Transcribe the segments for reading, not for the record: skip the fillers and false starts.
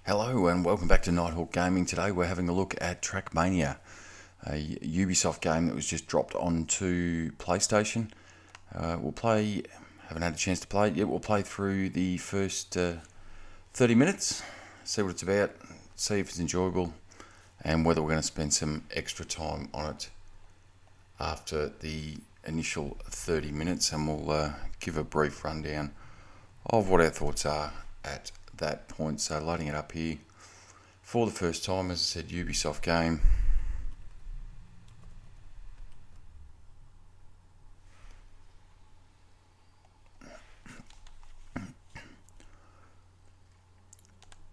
Hello and welcome back to Nighthawk Gaming. Today we're having a look at TrackMania, a Ubisoft game that was just dropped onto PlayStation. Haven't had a chance to play it yet, we'll play through the first 30 minutes, see what it's about, see if it's enjoyable, and whether we're going to spend some extra time on it after the initial 30 minutes, and we'll give a brief rundown of what our thoughts are at that point. So loading it up here for the first time, as I said, Ubisoft game.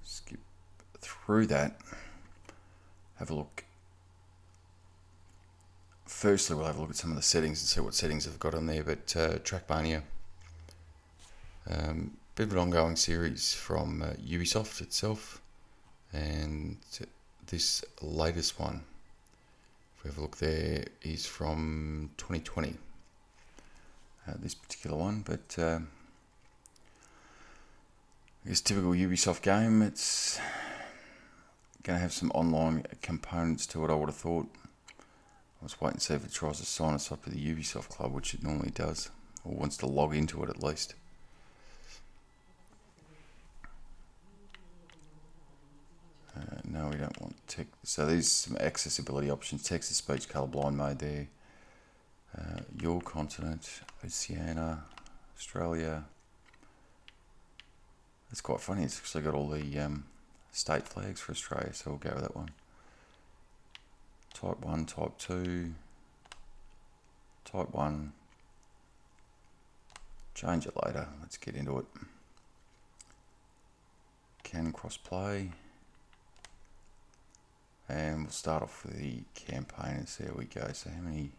Skip through that, have a look. Firstly, we'll have a look at some of the settings and see what settings I've got on there. But TrackMania, bit of an ongoing series from Ubisoft itself, and this latest one, if we have a look there, is from 2020. This particular one, but I guess typical Ubisoft game. It's going to have some online components to it, I would have thought. Let's wait and see if it tries to sign us up to the Ubisoft Club, which it normally does, or wants to log into it at least. No, we don't want tech. So there's some accessibility options: text-to-speech, colorblind mode there. Your continent, Oceania, Australia. It's quite funny. It's actually got all the state flags for Australia, so we'll go with that one. Type 1, Type 2, Type 1. Change it later. Let's get into it. Can cross-play. And we'll start off with the campaign and see how we go. So how many...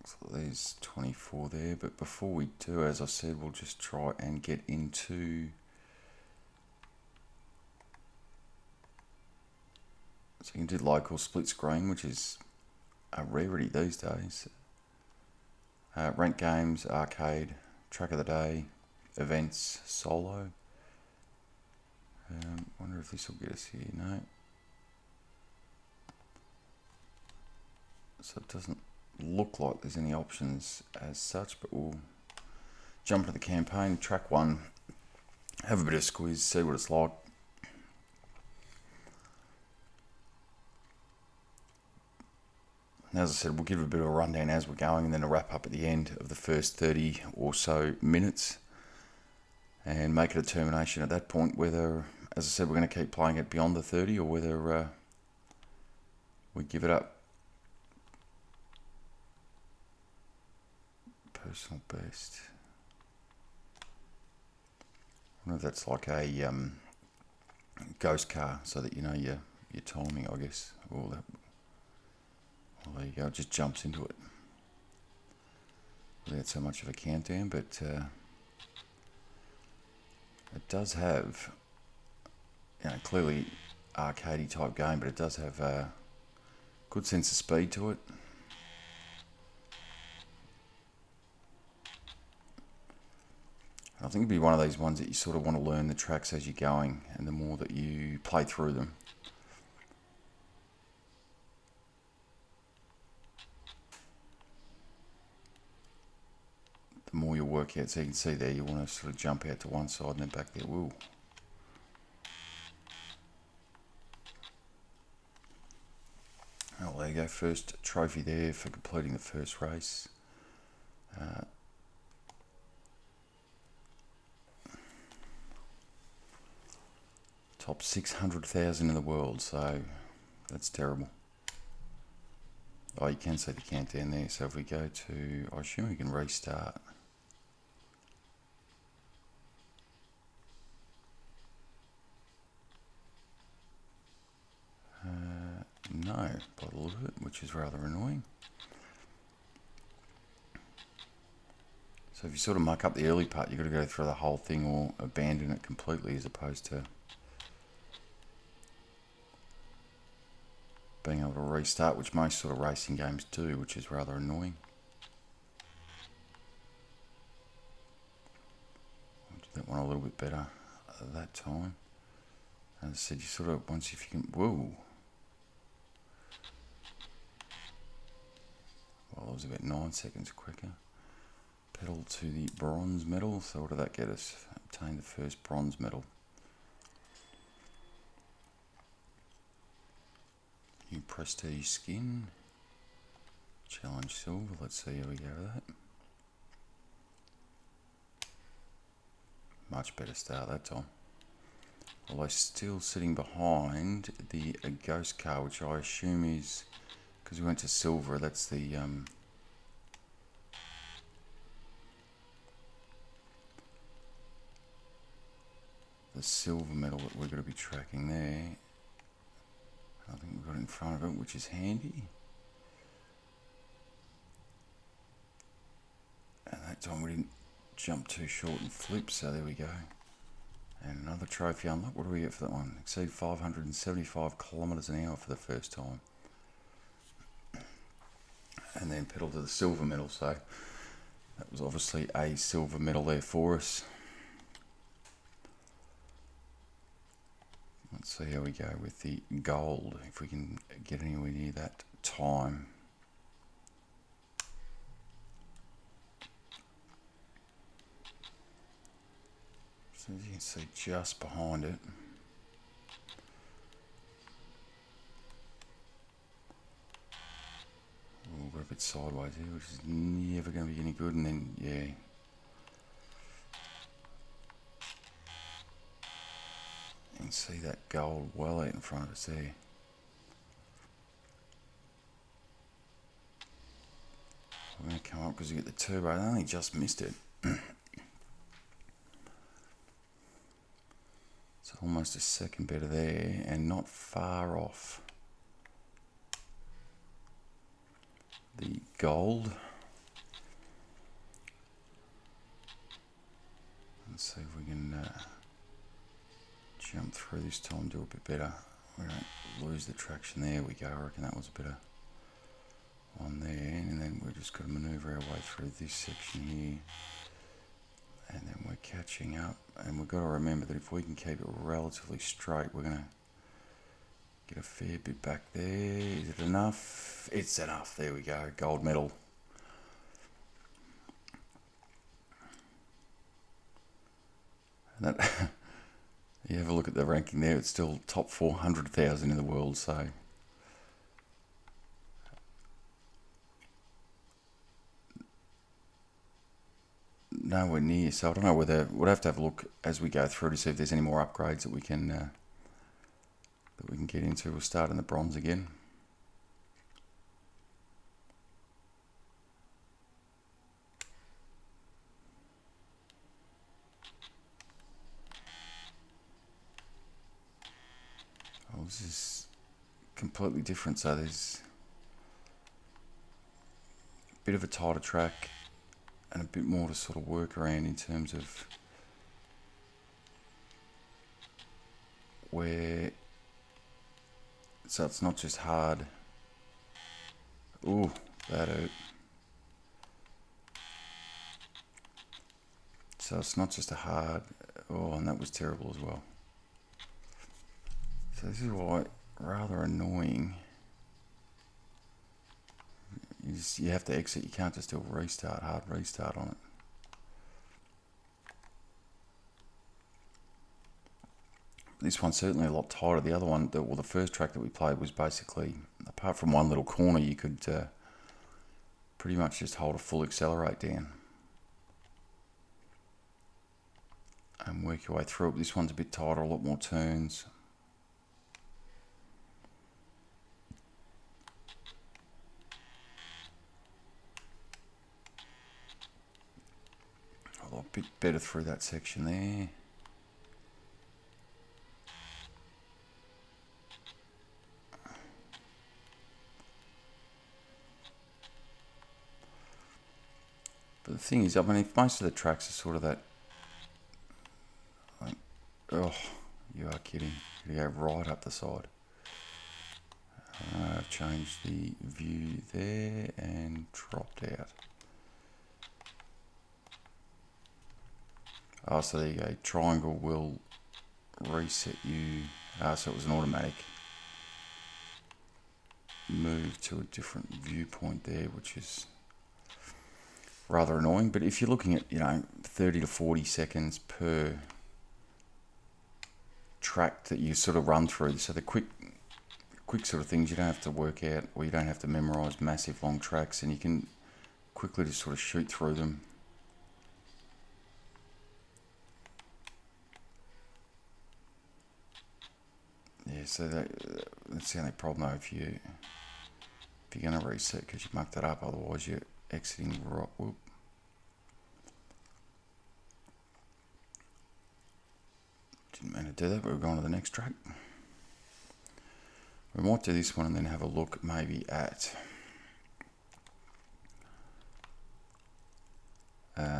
So there's 24 there, but before we do, as I said, we'll just try and get into... So you can do local split screen, which is a rarity these days. Rank games, arcade, track of the day, events, solo. Wonder if this will get us here. No. So it doesn't look like there's any options as such, but we'll jump into the campaign. Track 1, have a bit of squeeze, see what it's like. As I said, we'll give a bit of a rundown as we're going, and then a wrap up at the end of the first 30 or so minutes, and make a determination at that point whether, as I said, we're going to keep playing it beyond the 30 or whether we give it up. Personal best. I wonder if that's like a ghost car, so that you know your timing, I guess. Well, there you go. It just jumps into it without so much of a countdown, but it does have, clearly arcadey type game, but it does have a good sense of speed to it. I think it'd be one of these ones that you sort of want to learn the tracks as you're going, and the more that you play through them, the more you'll work out. So you can see there, you want to sort of jump out to one side and then back there. Woo. Oh, there you go. First trophy there for completing the first race. Top 600,000 in the world, so that's terrible. Oh, you can see the countdown there. So if we go to, I assume we can restart. No, by the look of it, which is rather annoying. So if you sort of muck up the early part, you've got to go through the whole thing or abandon it completely, as opposed to being able to restart, which most sort of racing games do, which is rather annoying. little bit better that time. As I said, you sort of, once if you can, whoa. Well, it was about 9 seconds quicker. Pedal to the bronze medal. So what did that get us? Obtained the first bronze medal. New prestige skin. Challenge silver. Let's see how we go with that. Much better start that time. Although still sitting behind the ghost car, which I assume is, because we went to silver, that's the silver medal that we're going to be tracking there. I think we've got it in front of it, which is handy. And that time we didn't jump too short and flip, so there we go. And another trophy unlock. What do we get for that one? Exceed 575 kilometers an hour for the first time. And then pedal to the silver medal, so that was obviously a silver medal there for us. Let's see how we go with the gold, if we can get anywhere near that time. So as you can see, just behind it. Oh, we're a bit sideways here, which is never going to be any good, and then, yeah. You can see that gold well out in front of us there. We're going to come up because you get the turbo. I only just missed it. It's almost a second better there, and not far off the gold. Let's see if we can jump through this time, do a bit better. We don't lose the traction. There we go. I reckon that was a better one there, and then we're just going to manoeuvre our way through this section here, and then we're catching up. And we've got to remember that if we can keep it relatively straight, we're going to get a fair bit back there. Is it enough? It's enough. There we go. Gold medal. And that you have a look at the ranking there, it's still top 400,000 in the world, so nowhere near. So I don't know whether we'll have to have a look as we go through to see if there's any more upgrades that we can get into. We'll start in the bronze again. Oh, this is completely different. So there's a bit of a tighter track and a bit more to sort of work around in terms of where, so it's not just hard. Ooh, that hurt. So it's not just a hard, oh, and that was terrible as well. So this is why, rather annoying. You have to exit, you can't just do a restart, hard restart on it. This one's certainly a lot tighter. The other one, well, the first track that we played was basically, apart from one little corner, you could pretty much just hold a full accelerate down and work your way through it. This one's a bit tighter, a lot more turns. A bit better through that section there. But the thing is, I mean, if most of the tracks are sort of that, like, oh, you are kidding. You go right up the side. I've changed the view there and dropped out. Oh, so there you go. Triangle will reset you. So it was an automatic move to a different viewpoint there, which is rather annoying. But if you're looking at, 30 to 40 seconds per track that you sort of run through, so the quick sort of things you don't have to work out, or you don't have to memorize massive long tracks, and you can quickly just sort of shoot through them. Yeah, so that's the only problem though, if you're going to reset because you mucked that up, otherwise you're exiting right. Whoop. Didn't mean to do that, but we're going to the next track. We might do this one and then have a look maybe at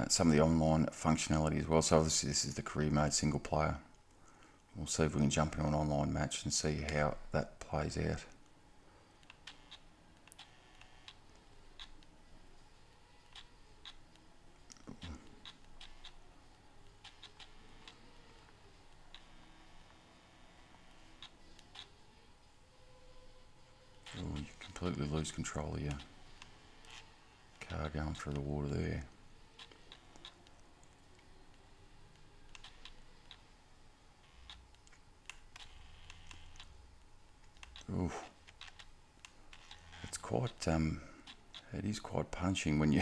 some of the online functionality as well. So obviously this is the career mode single player. We'll see if we can jump into an online match and see how that plays out. Oh, you completely lose control of your car going through the water there. Ooh. It's quite, it is quite punishing when you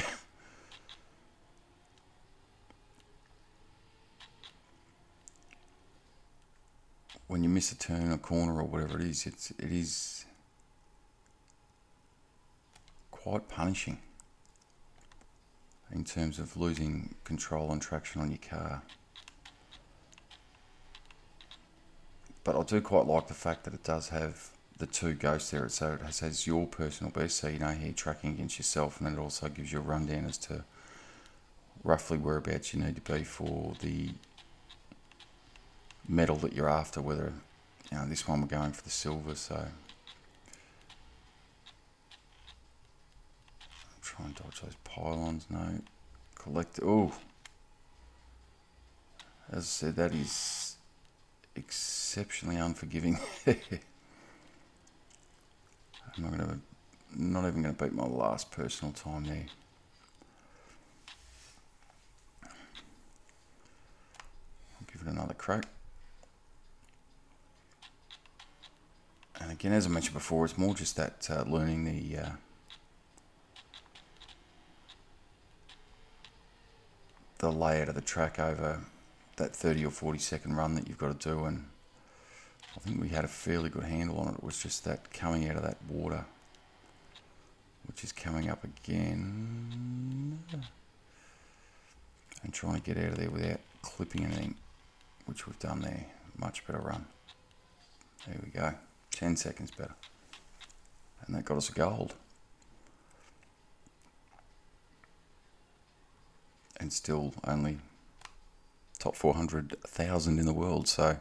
when you miss a turn, a corner, or whatever it is. It is quite punishing in terms of losing control and traction on your car. But I do quite like the fact that it does have the two ghosts there. So it has your personal best, so you know how you're tracking against yourself, and then it also gives you a rundown as to roughly whereabouts you need to be for the medal that you're after. Whether, this one we're going for the silver, so try and dodge those pylons. No, collect. Oh, as I said, that is exceptionally unforgiving. I'm not even going to beat my last personal time there. I'll give it another crack. And again, as I mentioned before, it's more just that learning the layout of the track over that 30 or 40 second run that you've got to do, and I think we had a fairly good handle on it. It was just that coming out of that water, which is coming up again, and trying to get out of there without clipping anything, which we've done there. Much better run. There we go. 10 seconds better. And that got us a gold. And still only top 400,000 in the world, so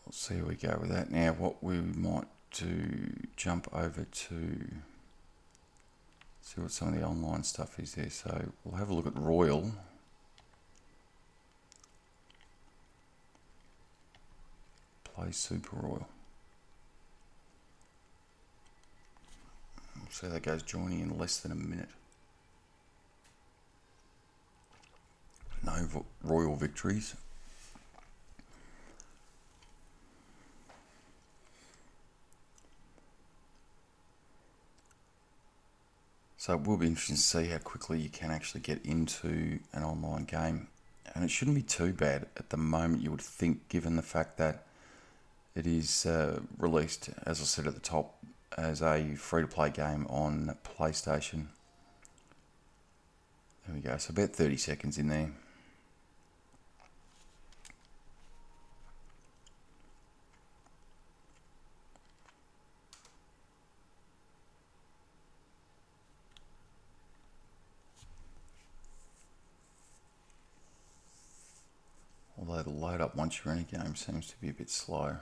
we'll see how we go with that. Now what we might do, jump over to see what some of the online stuff is there. So we'll have a look at Royal. Play Super Royal. We'll see how that goes, joining in less than a minute. No Royal victories. So it will be interesting to see how quickly you can actually get into an online game. And it shouldn't be too bad at the moment, you would think, given the fact that it is released, as I said at the top, as a free-to-play game on PlayStation. There we go, so about 30 seconds in there. Although the load up once you're in a game seems to be a bit slow.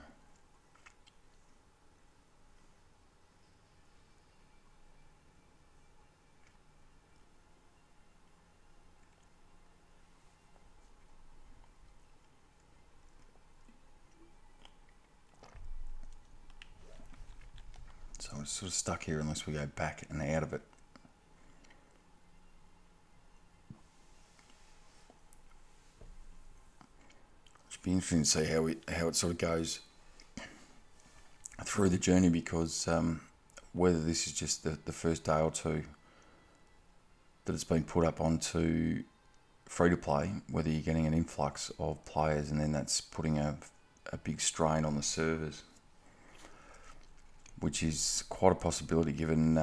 sort of stuck here unless we go back and out of it. It'll be interesting to see how it sort of goes through the journey, because whether this is just the first day or two that it's been put up onto free to play, whether you're getting an influx of players and then that's putting a big strain on the servers, which is quite a possibility given,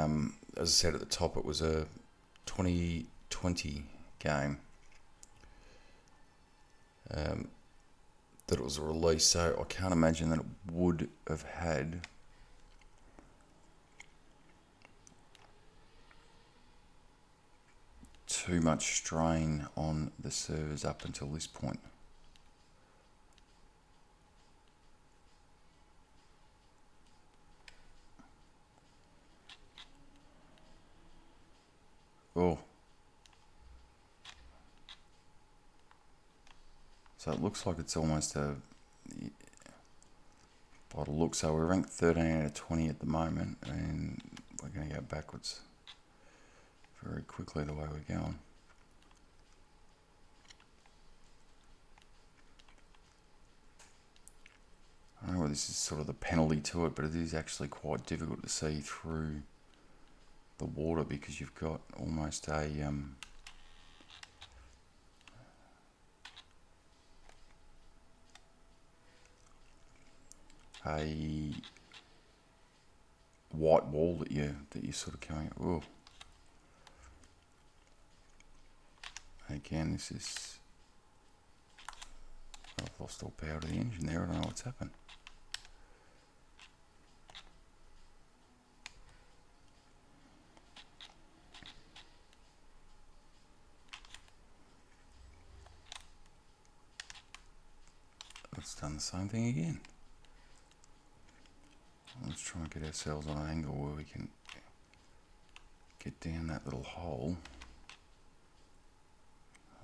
as I said at the top, it was a 2020 game that it was a release, so I can't imagine that it would have had too much strain on the servers up until this point. Oh. So it looks like it's almost by the look, so we're ranked 13 out of 20 at the moment, and we're going to go backwards very quickly the way we're going. I don't know whether this is sort of the penalty to it, but it is actually quite difficult to see through the water because you've got almost a white wall that you're sort of coming. Oh, again, this is. I've lost all power to the engine there. I don't know what's happened. It's done the same thing again. Let's try and get ourselves on an angle where we can get down that little hole.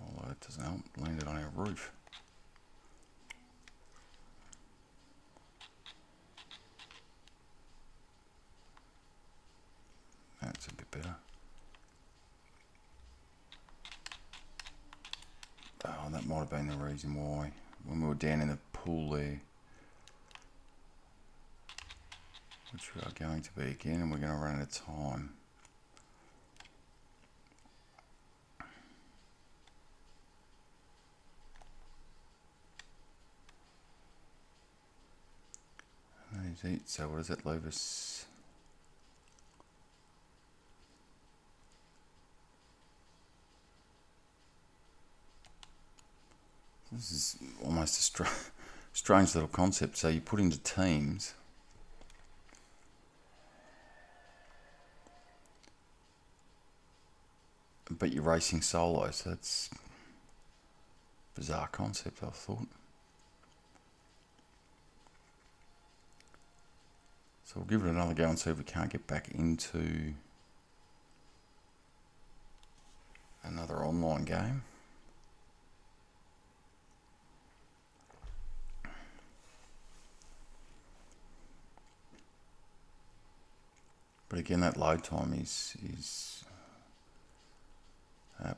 Although it doesn't help, landed on our roof. That's a bit better. Oh, that might have been the reason why. When we were down in the pool there, which we are going to be again, and we're going to run out of time. And that is it. So what does that leave us? This is almost a strange little concept. So you put into teams, but you're racing solo. So that's a bizarre concept, I thought. So we'll give it another go and see if we can't get back into another online game. But again, that load time is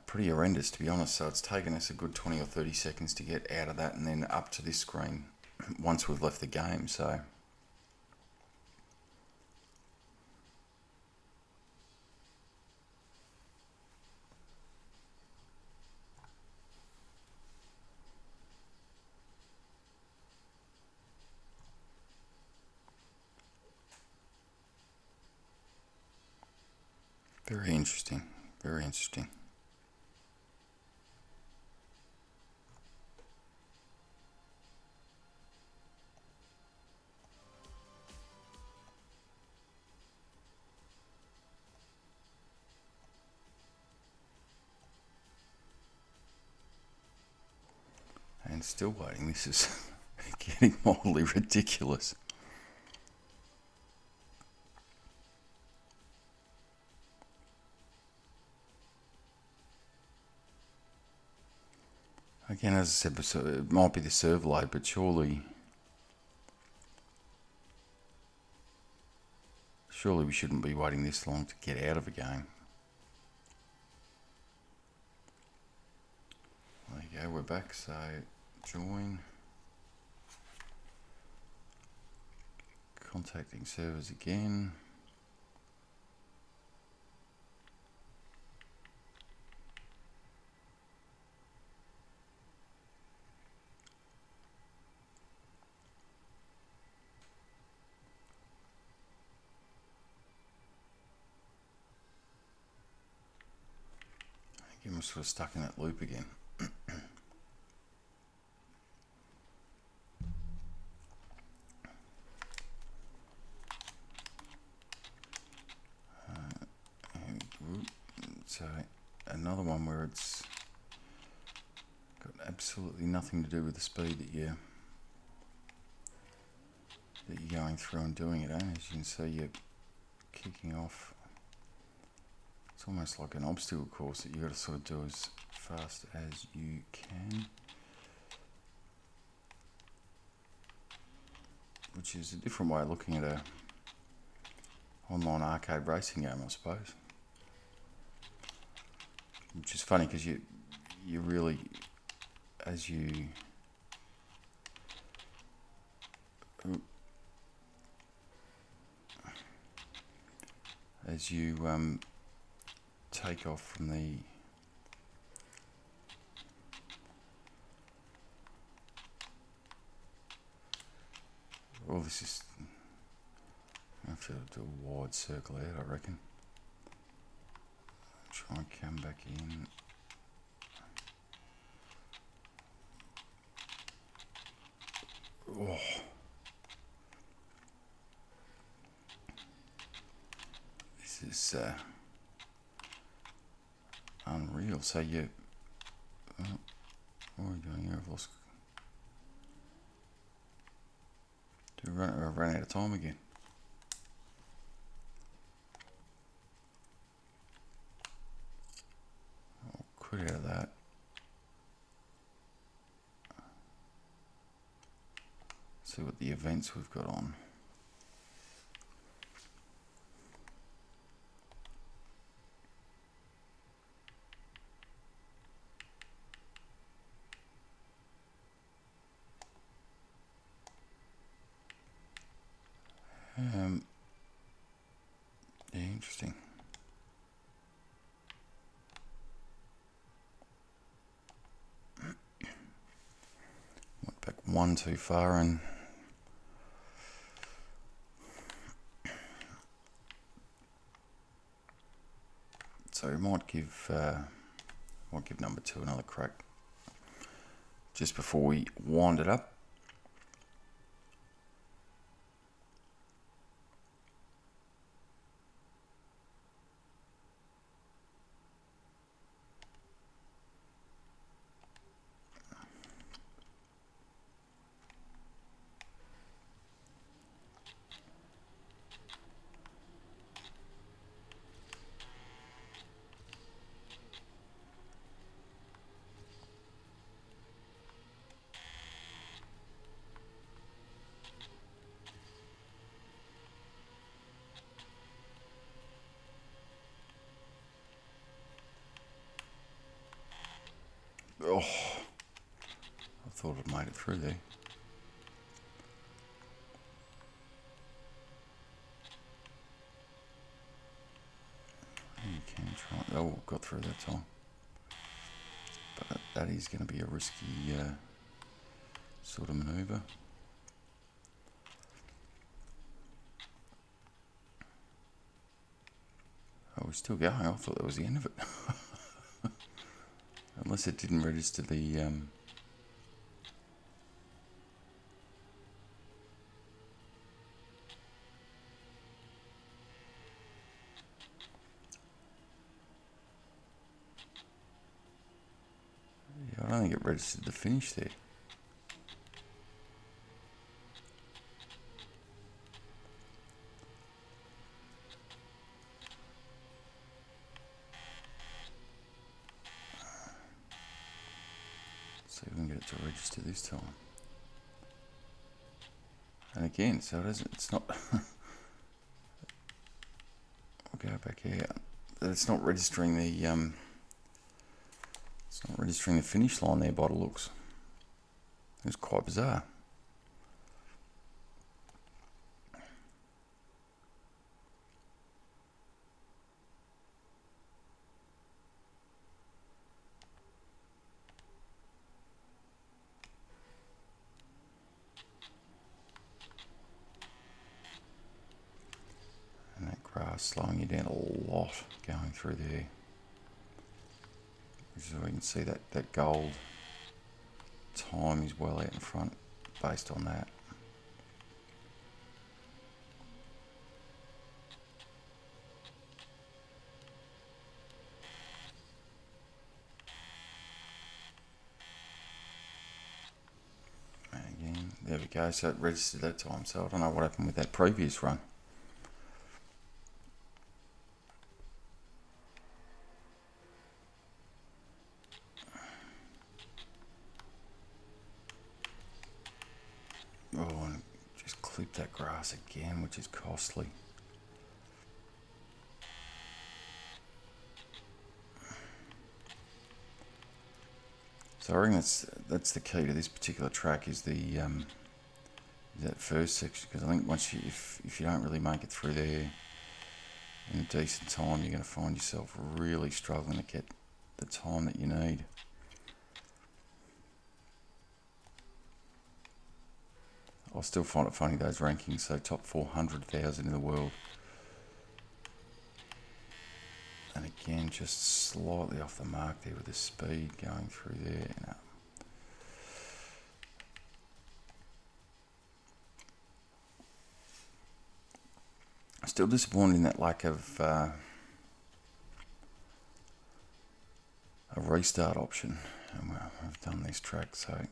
pretty horrendous, to be honest. So it's taken us a good 20 or 30 seconds to get out of that and then up to this screen once we've left the game. So very interesting, very interesting. And still waiting. This is getting mildly ridiculous. Again, as I said, so it might be the server load, but surely Surely we shouldn't be waiting this long to get out of a game. There you go, we're back, so join. Contacting servers again. Again, we're sort of stuck in that loop again. So another one where it's got absolutely nothing to do with the speed that you're going through and doing it. As you can see, you're kicking off. It's almost like an obstacle course that you've got to sort of do as fast as you can, which is a different way of looking at a online arcade racing game, I suppose. Which is funny because you really, as you take off from the this is, I have to do a wide circle out, I reckon. Try and come back in. Oh. This is unreal. So you, what are we doing here? I've lost. I've run out of time again. I'll quit out of that. See what the events we've got on. Yeah, interesting. Went back one too far and so we might give number 2 another crack just before we wind it up. Oh, I thought I'd made it through there. You can try. Oh, got through that time. But that is going to be a risky sort of manoeuvre. Oh, we're still going. I thought that was the end of it. Unless it didn't register the yeah, I don't think it registered the finish there. See if we can get it to register this time. And again, so it isn't, it's not go back out. It's not registering the finish line there by the looks. It's quite bizarre. And that grass slowing you down a lot going through there. So we can see that gold time is well out in front based on that. And again, there we go, so it registered that time, so I don't know what happened with that previous run. Oh, and just clip that grass again, which is costly. So I reckon that's the key to this particular track is that first section, because I think once if you don't really make it through there in a decent time, you're going to find yourself really struggling to get the time that you need. I still find it funny, those rankings, so top 400,000 in the world. And again, just slightly off the mark there with the speed going through there. No. Still disappointed in that lack of a restart option. And we've done this track, so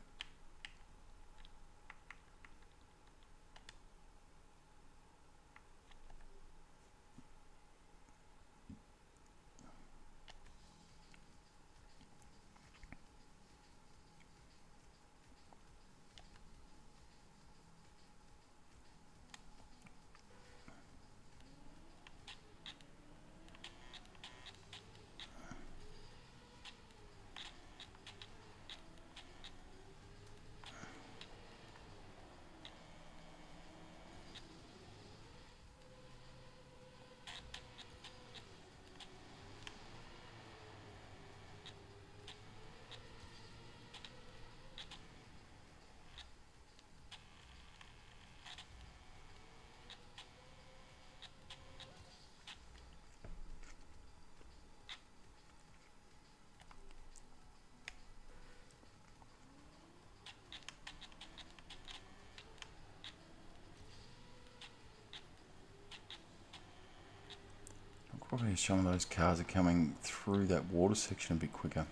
probably some of those cars are coming through that water section a bit quicker.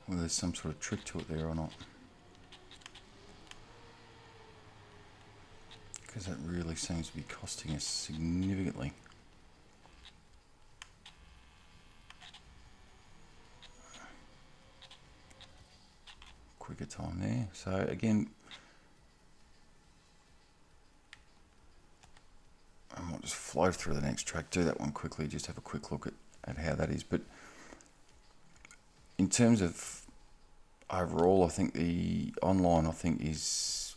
Whether there's some sort of trick to it there or not. Because that really seems to be costing us significantly. Quicker time there. So again, I might just flow through the next track, do that one quickly, just have a quick look at how that is. But in terms of overall, I think the online, is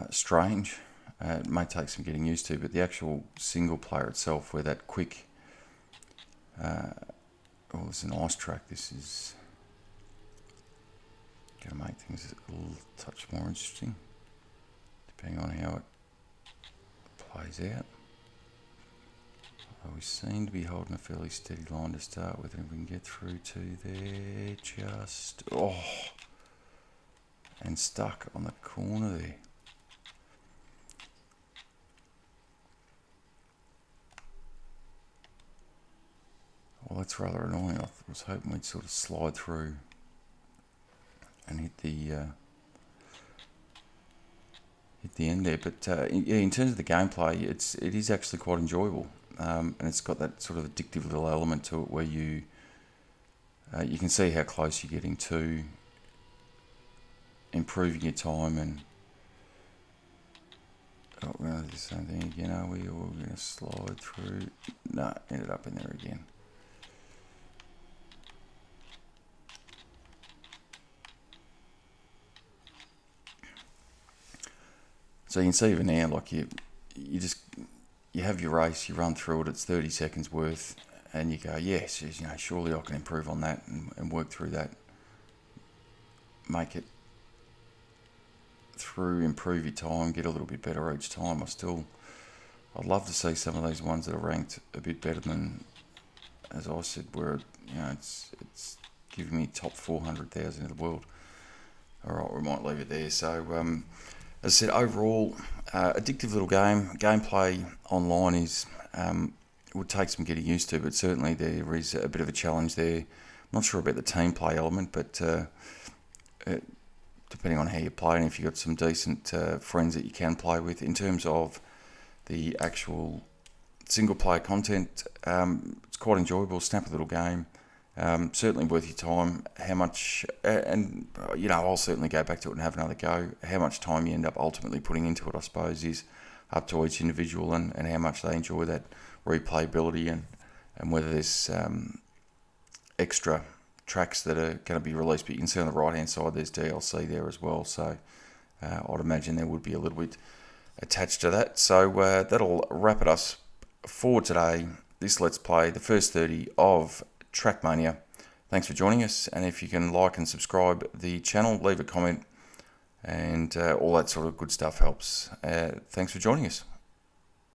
strange. It may take some getting used to, but the actual single player itself, where that quick, it's an ice track, this is going to make things a little touch more interesting, depending on how it plays out. We seem to be holding a fairly steady line to start with, and if we can get through to there, just, and stuck on the corner there. Well, that's rather annoying. I was hoping we'd sort of slide through and hit the end there. But in terms of the gameplay, it is actually quite enjoyable, and it's got that sort of addictive little element to it where you can see how close you're getting to improving your time and Oh, we're going to do the same thing again, are we? Or we're going to slide through? No, ended up in there again. So you can see even now, like you have your race, you run through it, it's 30 seconds worth, and you go, yes, surely I can improve on that and work through that, make it through, improve your time, get a little bit better each time. I'd love to see some of these ones that are ranked a bit better than, as I said, where it's giving me top 400,000 in the world. All right, we might leave it there. So, as I said, overall, addictive little game. Gameplay online would take some getting used to, but certainly there is a bit of a challenge there. I'm not sure about the team play element, but depending on how you play and if you've got some decent friends that you can play with. In terms of the actual single player content, it's quite enjoyable, snappy little game. Certainly worth your time. How much, and I'll certainly go back to it and have another go. How much time you end up ultimately putting into it, I suppose, is up to each individual and how much they enjoy that replayability and whether there's extra tracks that are going to be released. But you can see on the right hand side there's DLC there as well, so I'd imagine there would be a little bit attached to that. So that'll wrap it us for today. This Let's Play, the first 30 of TrackMania. Thanks for joining us, and if you can like and subscribe the channel, leave a comment, and all that sort of good stuff helps. Thanks for joining us.